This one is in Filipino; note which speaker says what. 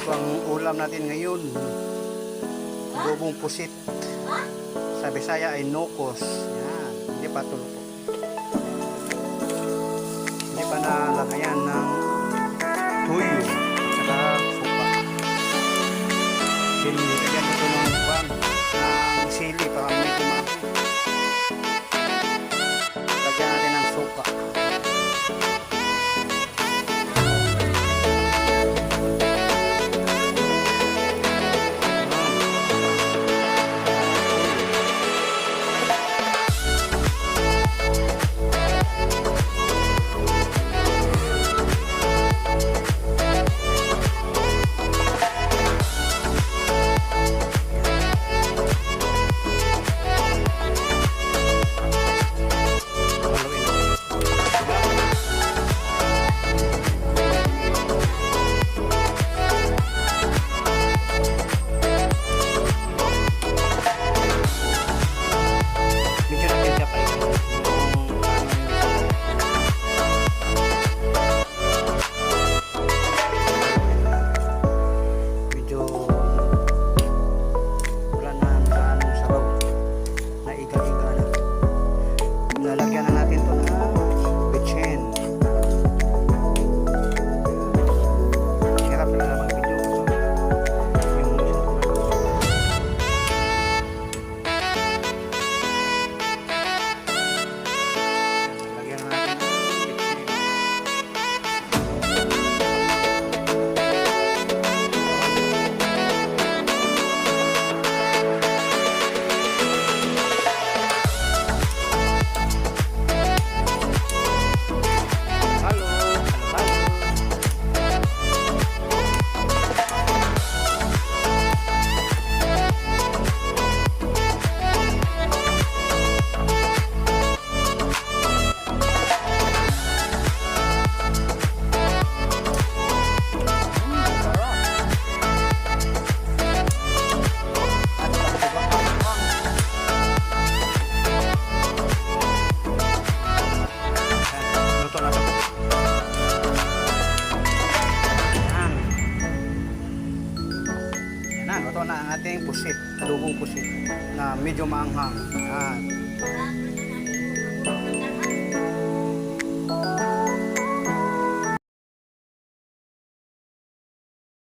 Speaker 1: Ang ulam natin ngayon, adobong pusit. Sa Bisaya ay nokos. Yan, hindi pa tulpo. Hindi pa nalagayan ng tuyo at saka suka. Lagyan ito ng bang ng sili para medyo maasin. Lagyan natin ng suka. Lalagyan na natin ito ng bitchin. Hirap na naman video ko. Lalagyan na natin ng bitchin. Ito na ang ating pusit, adobong pusit na medyo maanghang. Yan.